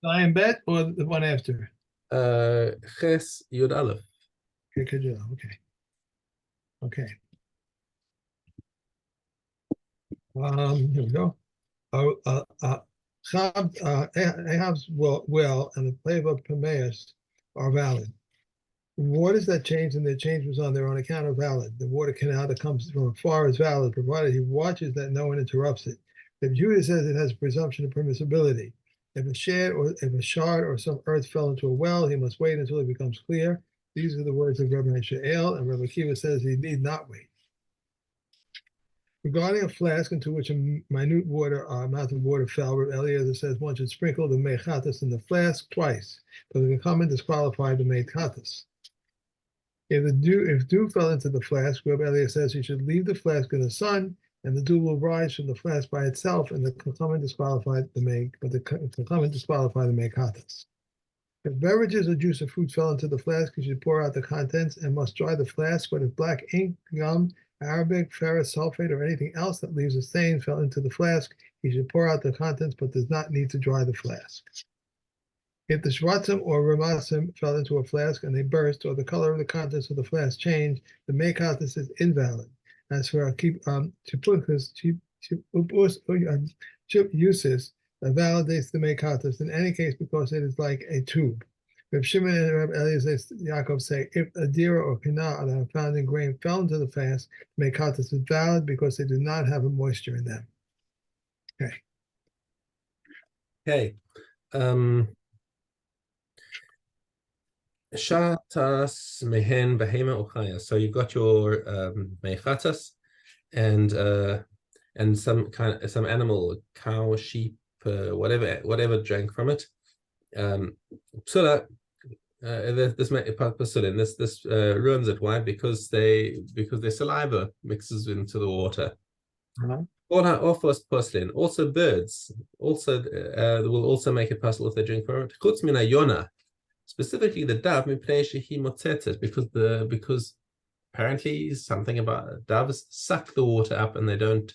Lion bet or the one after? Ches Yud Aleph. Okay, good job. Okay. Okay. Here we go. Ahab's well and the plague of Pimaeus are valid. What is that change? And the change was on their own account of valid. The water canal that comes from afar is valid, provided he watches that no one interrupts it. If Judah says it has a presumption of permissibility, if a shard or some earth fell into a well, he must wait until it becomes clear. These are the words of Rabbi Shael, and Rabbi Akiva says he need not wait. Regarding a flask into which a minute amount of water fell, Rabbi Eliezer says one should sprinkle the mechatas in the flask twice, but it can come and disqualify the mechatas. If dew fell into the flask, Rabbi Eliezer says he should leave the flask in the sun, and the dew will rise from the flask by itself, and the can come and disqualify the mechatas. If beverages or juice or fruit fell into the flask, he should pour out the contents and must dry the flask. But if black ink, gum, Arabic, ferrous sulfate, or anything else that leaves a stain fell into the flask, he should pour out the contents but does not need to dry the flask. If the shvatzim or ramasim fell into a flask and they burst, or the color of the contents of the flask changed, the mekatis is invalid. As for uses, that validates the mekatis in any case because it is like a tube. Reb Shimon and Reb Eliezer Yaakov say if a dira or kana that are found in grain fell into the flask, the mekatis is valid because they do not have a moisture in them. Okay. Okay. Shatas mehen behema uchaya. So you've got your mechatas and some animal, cow, sheep, whatever drank from it. Psula, this ruins it. Why? Because their saliva mixes into the water. Also birds will also make it possible if they drink from it. Chutz mina yona. Specifically the dove, because apparently something about doves suck the water up and they don't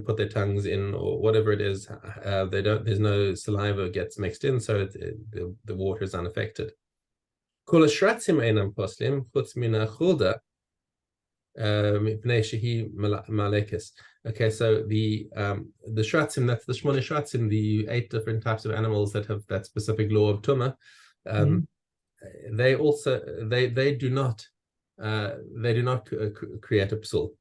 put their tongues in or whatever it is. There's no saliva gets mixed in, so the water is unaffected. Okay, so the shratzim, that's the shmona shratzim, the 8 different types of animals that have that specific law of tumah. They do not create a psul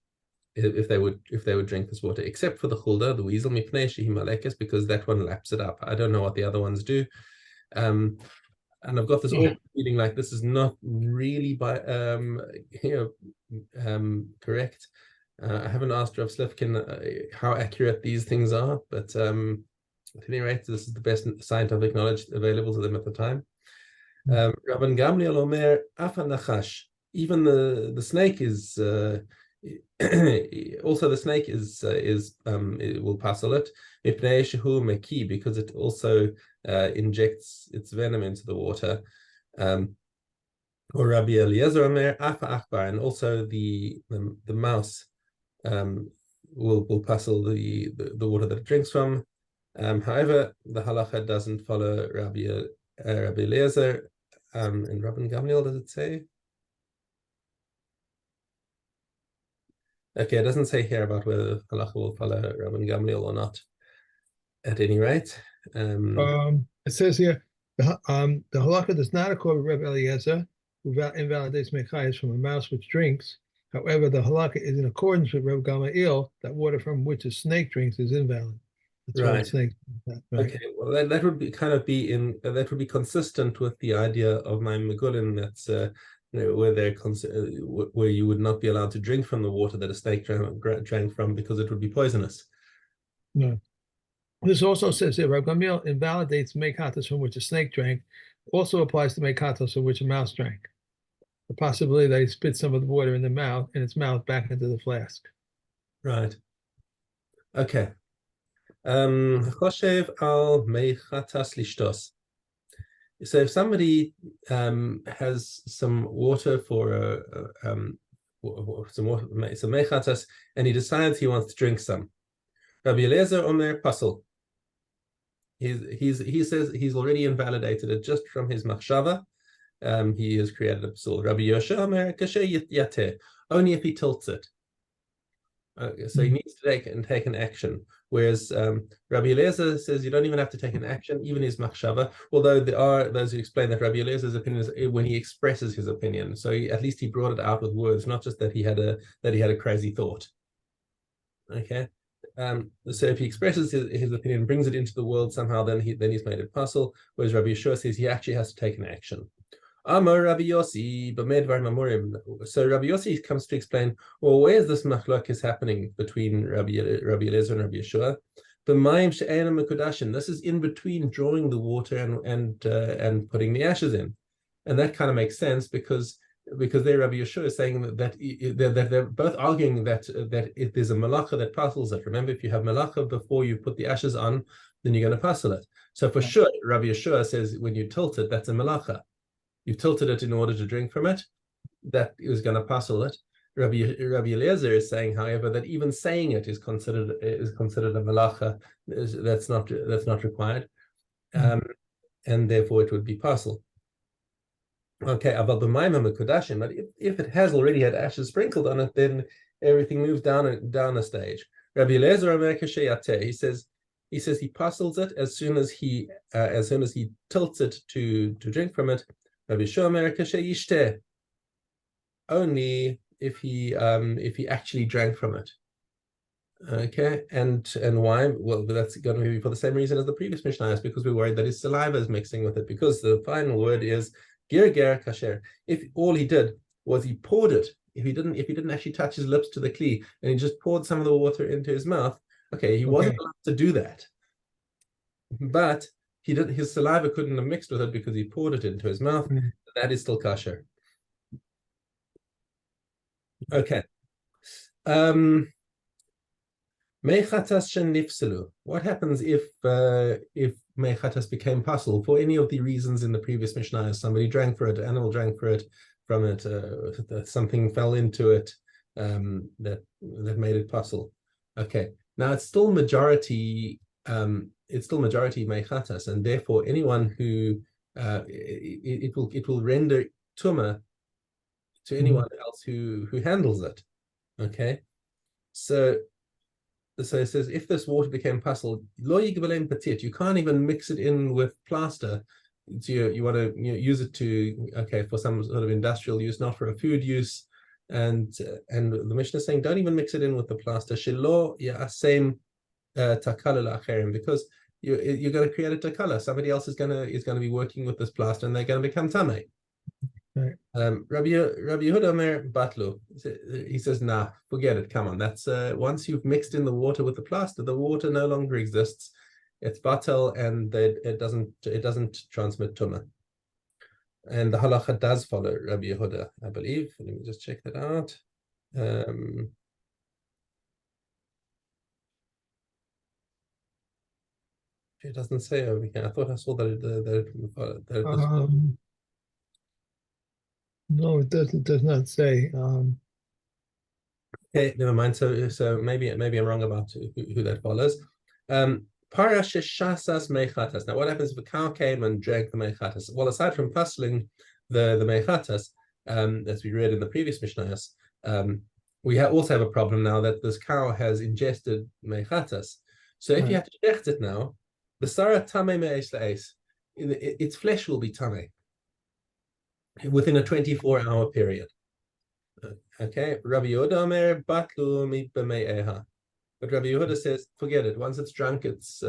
if they would drink this water, except for the chulda, the weasel, mipnei shehi malekes, because that one laps it up. I don't know what the other ones do. And I've got this feeling like this is not really correct. I haven't asked Rav Slifkin how accurate these things are, but at any rate, this is the best scientific knowledge available to them at the time. Rabban Gamliel Omer Afa Nachash. Even the snake is also the snake it will passel it because it also injects its venom into the water. Or Rabbi Eliezer Omer Afa Achbar, and also the mouse will passel the water that it drinks from. However, the halacha doesn't follow Rabbi Eliezer. In Rabban Gamliel, does it say? Okay, it doesn't say here about whether halacha will follow Rabban Gamliel or not. At any rate, it says here the halacha does not accord with Rabbi Eliezer, who invalidates mechayos from a mouse which drinks. However, the halakha is in accordance with Rabbi Gamliel that water from which a snake drinks is invalid. That's right. Snake. Right. Okay, well that would be that would be consistent with the idea of my Megulin that's where you would not be allowed to drink from the water that a snake drank from because it would be poisonous. No. This also says that Rabbi Gamliel invalidates mekatos from which a snake drank. Also applies to mekatos from which a mouse drank. The possibility that he spit some of the water in its mouth back into the flask. Right. Okay. Choshev al mechatas lishtos. So if somebody has some water for some mechatas, and he decides he wants to drink some, Rabbi Eliezer Omer pasel. He says he's already invalidated it just from his machshava. He has created a psul. Rabbi Yosha Omer kasher yateh, only if he tilts it. So he needs to take an action. Whereas Rabbi Eliezer says you don't even have to take an action, even his machshava. Although there are those who explain that Rabbi Eliezer's opinion is when he expresses his opinion. So at least he brought it out with words, not just that he had a crazy thought. Okay. So if he expresses his opinion, brings it into the world somehow, then he's made it possible. Whereas Rabbi Yeshua says he actually has to take an action. Amar Rabbi Yossi, so Rabbi Yossi comes to explain, well, where is this machlokes happening between Rabbi Eliezer and Rabbi Yeshua? This is in between drawing the water and putting the ashes in, and that kind of makes sense because there Rabbi Yeshua is saying that they're both arguing that if there's a malacha that passes it. Remember, if you have malacha before you put the ashes on, then you're going to passel it. So for sure, Rabbi Yeshua says when you tilt it, that's a malacha. You tilted it in order to drink from it. That is going to passel it. Rabbi Eliezer is saying, however, that even saying it is considered a malacha. That's not required, and therefore it would be passel. Okay, about the maimah mekudashim, but if it has already had ashes sprinkled on it, then everything moves down a stage. Rabbi Eliezer Omer kasher yateh, he says he passels it as soon as he tilts it to drink from it. Rabbi Yeshua Omer kasher yishteh, only if he actually drank from it. Okay, and why? Well, that's going to be for the same reason as the previous Mishnah, is because we're worried that his saliva is mixing with it, because the final word is ger kasher. If all he did was he poured it, if he didn't actually touch his lips to the kli and he just poured some of the water into his mouth, okay, he wasn't allowed to do that. But his saliva couldn't have mixed with it because he poured it into his mouth. That is still kasher. Okay. Mechatas shenifselu. What happens if mechatas became pasul for any of the reasons in the previous Mishnah? Somebody drank for it, animal drank from it, something fell into it that made it pasul. Okay. Now it's still majority. It's still majority mechatas, and therefore anyone who it will render tumah to anyone else who handles it. Okay. So it says if this water became pasul, lo yigbalem patit, you can't even mix it in with plaster. So you want to use it for some sort of industrial use, not for a food use. And the Mishnah is saying don't even mix it in with the plaster. Shelo ya'asem takala la'acherim, because you're going to create a takala. Somebody else is going to be working with this plaster, and they're going to become tamei. Right. Rabbi Yehuda Omer Batlu, he says, nah, forget it. Come on, that's once you've mixed in the water with the plaster, the water no longer exists. It's batel, and it doesn't transmit tumah. And the halacha does follow Rabbi Yehuda, I believe. Let me just check that out. It doesn't say over here. I thought I saw that no, it does not say. Okay, never mind. So maybe I'm wrong about who that follows. Parah sheshasas mechatas. Now, what happens if a cow came and drank the mechatas? Well, aside from puzzling the mechatas, as we read in the previous Mishnayos, we also have a problem now that this cow has ingested mechatas. So if you have to shecht it now, the sarah tamei me'eis la'eis, its flesh will be tamei within a 24-hour period. Okay, Rabbi Yehuda Omer batlu mitb'mei'eha. But Rabbi Yehuda says, forget it. Once it's drunk, it's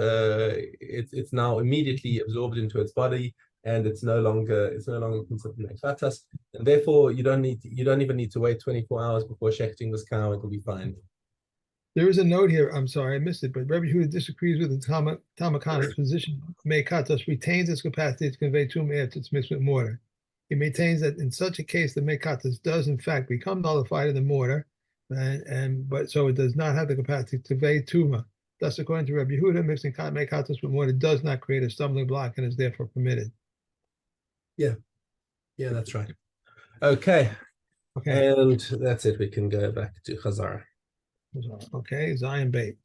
now immediately absorbed into its body, and it's no longer considered mechatas, and therefore you don't even need to wait 24 hours before shechting this cow. It will be fine. There is a note here. I'm sorry, I missed it, but Rabbi Yehuda disagrees with the Tamakan's position. Mechatas retains its capacity to convey tumah after it's mixed with mortar. He maintains that in such a case, the mechatas does in fact become nullified in the mortar, but so it does not have the capacity to convey tumah. Thus, according to Rabbi Yehuda, mixing mechatas with mortar does not create a stumbling block and is therefore permitted. Yeah, that's right. Okay, and that's it. We can go back to Chazara. Okay, Zion bait.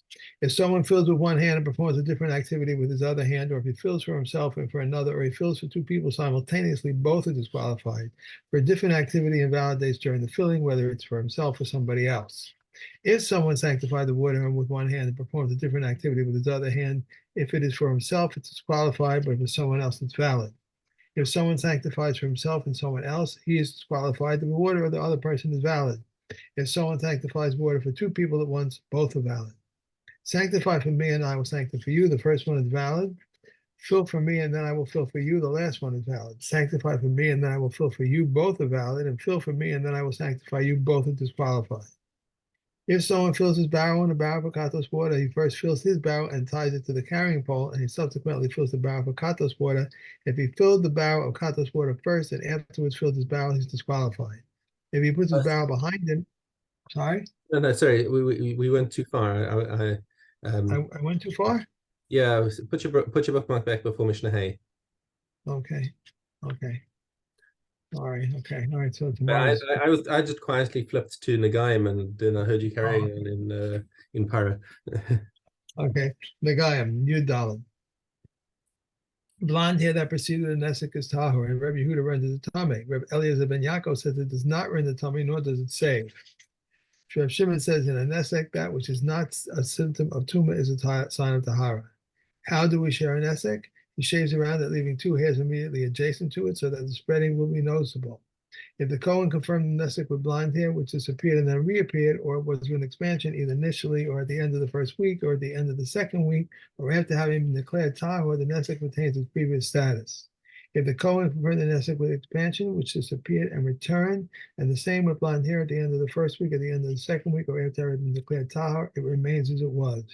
If someone fills with one hand and performs a different activity with his other hand, or if he fills for himself and for another, or he fills for two people simultaneously, both are disqualified. For a different activity invalidates during the filling, whether it's for himself or somebody else. If someone sanctified the water with one hand and performs a different activity with his other hand, if it is for himself, it's disqualified, but if it's someone else, it's valid. If someone sanctifies for himself and someone else, he is disqualified. The water of the other person is valid. If someone sanctifies water for two people at once, both are valid. Sanctify for me and I will sanctify for you. The first one is valid. Fill for me and then I will fill for you. The last one is valid. Sanctify for me and then I will fill for you. Both are valid. And fill for me and then I will sanctify you. Both are disqualified. If someone fills his barrel in a barrel for katos water, he first fills his barrel and ties it to the carrying pole, and he subsequently fills the barrel for katos water. If he filled the barrel of katos water first and afterwards filled his barrel, he's disqualified. If he puts his barrel behind him, sorry, No, sorry, we went too far. I went too far. Yeah, put your bookmark back before Mishna Hay. Okay, okay, all right, okay, all right. So I, tomorrow's I just quietly flipped to Nagaim and then I heard you carrying on in Parah. okay. Nagayim, Yudalin. Blonde hair that preceded the Nesek is Tahor, and Rabbi Yehuda renders it Tameh. Rabbi Eliezer ben Yaakov says it does not render Tameh, nor does it save. Rav Shimon says in a Nesek, that which is not a symptom of Tuma is a sign of Tahara. How do we share a Nesek? He shaves around it, leaving two hairs immediately adjacent to it so that the spreading will be noticeable. If the Kohen confirmed the Nesek with blind hair, which disappeared and then reappeared, or was an expansion either initially or at the end of the first week or at the end of the second week, or after having been declared Tahor, the Nesek retains its previous status. If the Kohen confirmed the Nesek with expansion, which disappeared and returned, and the same with blonde hair at the end of the first week, at the end of the second week, or after having been declared Tahor, it remains as it was.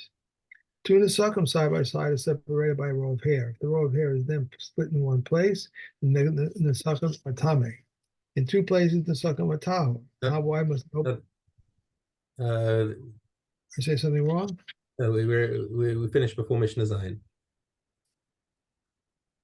Two Nesukim side by side are separated by a row of hair. If the row of hair is then split in one place, the Nesukim are Tameh. In two places, the Nesukim are Tahor. How wide must Uh, I say something wrong? we finished before Mishna Zayin.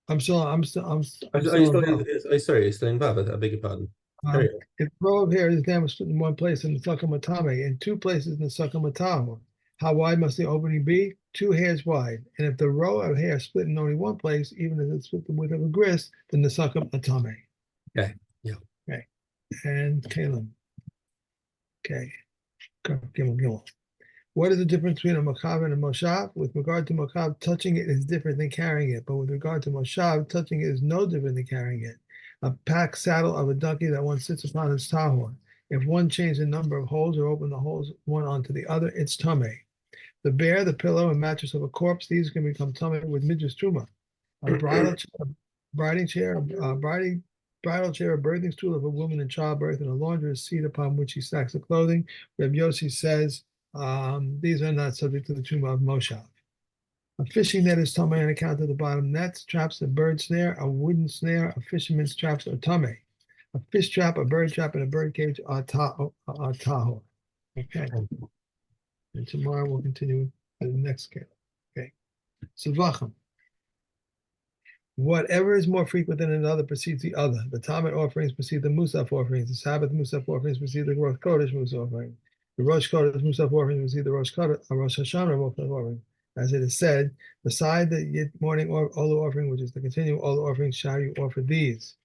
I'm still Are you still still above. sorry, you're still in Bava. I beg your pardon. Carry on. If the row of hair is then split in one place in the Nesukim are Tameh, in two places in the Nesukim are Tahor. How wide must the opening be? 2 hairs wide. And if the row of hair split in only one place, even if it's split the width of a grist, then the Nesukim are Tameh. Okay. Yeah. Okay. And Kalim. Okay. Gimel. What is the difference between a makav and a moshav? With regard to makav, touching it is different than carrying it, but with regard to moshav, touching it is no different than carrying it. A pack saddle of a donkey that one sits upon is tahor. If one changes the number of holes or open the holes one onto the other, it's tameh. The bear, the pillow, and mattress of a corpse, these can become tameh with midras truma. A bridal chair, bridal chair, a birthing stool of a woman in childbirth, and a laundress seat upon which he stacks the clothing. Reb Yossi says these are not subject to the Tumah of Moshav. A fishing net is tamei on account of the bottom nets, traps, a bird snare, a wooden snare, a fisherman's traps are tamei. A fish trap, a bird trap, and a bird cage are tahor. Okay. And tomorrow we'll continue with the next scale. Okay. Savachim. Whatever is more frequent than another precedes the other. The Talmud offerings precede the Musaf offerings. The Sabbath Musaf offerings precede the Rosh Chodesh Musaf offering. The Rosh Chodesh Musaf offerings precede the Rosh Hashanah Musaf offering. As it is said, beside the morning Olu offering, which is the continual Olu offering, shall you offer these.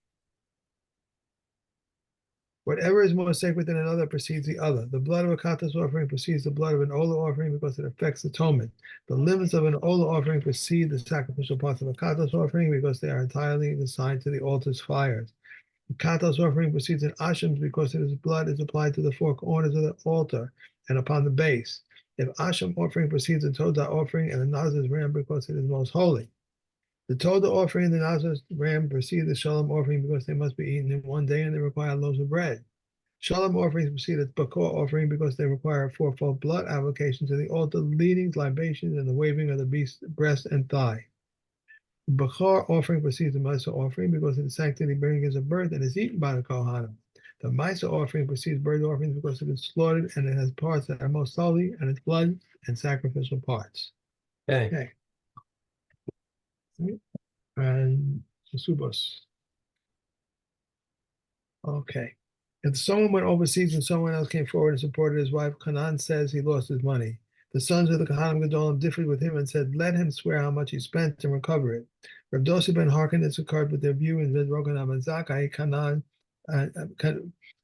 Whatever is more sacred than another precedes the other. The blood of a katas offering precedes the blood of an ola offering because it affects atonement. The limits of an ola offering precede the sacrificial parts of a katas offering because they are entirely assigned to the altar's fires. The katas offering precedes an asham because his blood is applied to the four corners of the altar and upon the base. If asham offering precedes a todah offering and a nazir's ram because it is most holy. The Todah offering and the Nazar's ram precede the Shalom offering because they must be eaten in one day and they require loaves of bread. Shalom offerings precede the Bakor offering because they require a fourfold blood application to the altar, leadings, libations, and the waving of the beast's breast and thigh. The Bakor offering precedes the Misa offering because of the sanctity bearing as a birth and is eaten by the Kohanim. The Misa offering precedes bird offerings because it is slaughtered and it has parts that are most holy and its blood and sacrificial parts. Okay. And Subos. Okay. If someone went overseas and someone else came forward and supported his wife, Canaan says he lost his money. The sons of the Kohanim Gedolim differed with him and said, let him swear how much he spent and recover it. Rav Dosi ben Harkness occurred with their view and said, Rogan Amazakai Canaan,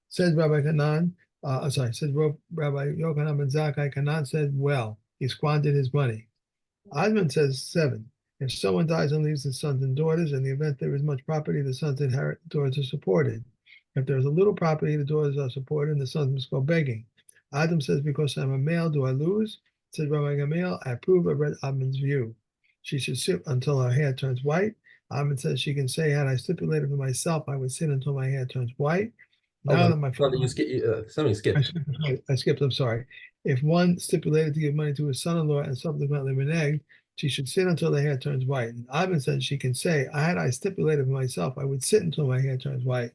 said Rabbi Canaan, said Rabbi Yochanan ben Zakkai, Canaan said, well, he squandered his money. Osman says 7. If someone dies and leaves his sons and daughters, in the event there is much property, the sons inherit, the daughters are supported. If there is a little property, the daughters are supported, and the sons must go begging. Adam says, because I'm a male, do I lose? Says Rabbi Gamaliel, I approve of Adman's view. She should sit until her hair turns white. Adman says she can say, had I stipulated for myself, I would sit until my hair turns white. Hold Now on, that my something something skipped. I skipped, I'm sorry. If one stipulated to give money to his son-in-law and subsequently reneged, she should sit until the hair turns white. And Ivan said she can say, had I stipulated for myself, I would sit until my hair turns white.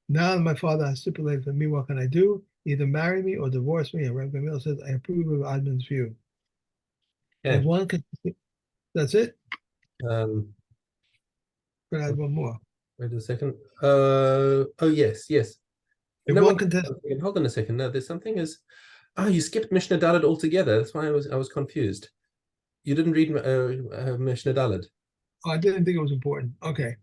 Now that my father has stipulated for me, what can I do? Either marry me or divorce me. And Rabbi Gamil says, I approve of Adman's view. Okay. If one can, that's it. Um, Could I add one more? wait a second. Oh yes. If No, one wait, contest, hold on a second. No, there's something is. Oh, you skipped Mishnah Daled altogether. That's why I was confused. You didn't read Mishnah Daled. oh, I didn't think it was important. Okay.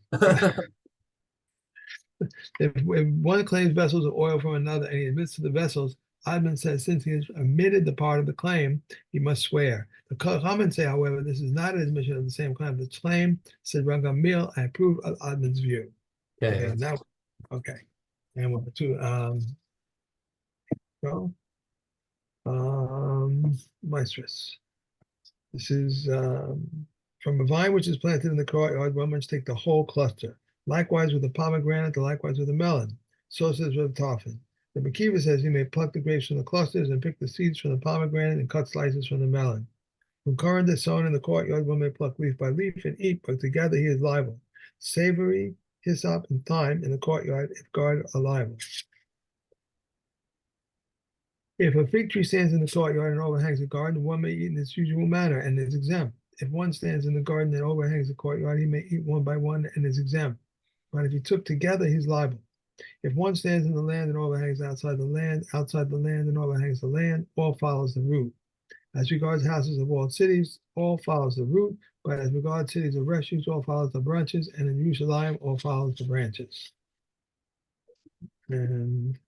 If one claims vessels of oil from another and he admits to the vessels, Adman says since he has omitted the part of the claim, he must swear. The comments say, however, this is not an admission of the same kind of the claim. Said Rangamil, I approve of Adman's view. Okay. Okay, now, okay. And we're to go. Maestros. This is from a vine which is planted in the courtyard, one must take the whole cluster. Likewise with the pomegranate, likewise with the melon. So says Rav Tarfon. The Mekiva says you may pluck the grapes from the clusters and pick the seeds from the pomegranate and cut slices from the melon. From currant is sown in the courtyard, one may pluck leaf by leaf and eat, but together he is liable. Savory, hyssop, and thyme in the courtyard, if guarded, are liable. If a fig tree stands in the courtyard and overhangs the garden, one may eat in its usual manner and is exempt. If one stands in the garden and overhangs the courtyard, he may eat one by one and is exempt. But if he took together, he's liable. If one stands in the land and overhangs outside the land and overhangs the land, all follows the root. As regards houses of walled cities, all follows the root, but as regards cities of refuge, all follows the branches, and in Yerushalayim, all follows the branches. And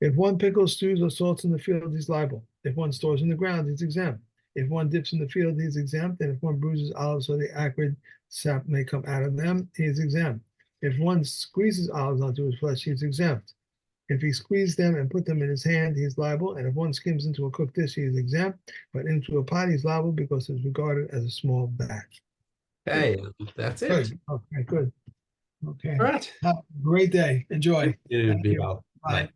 if one pickles, stews, or salts in the field, he's liable. If one stores in the ground, he's exempt. If one dips in the field, he's exempt. And if one bruises olives so the acrid sap may come out of them, he is exempt. If one squeezes olives onto his flesh, he is exempt. If he squeezed them and put them in his hand, he is liable. And if one skims into a cooked dish, he is exempt. But into a pot, he's liable because it's regarded as a small batch. Okay, that's it. Good. Okay, good. Okay. All right. Have a great day. Enjoy. You Thank be you. well. Bye. Bye.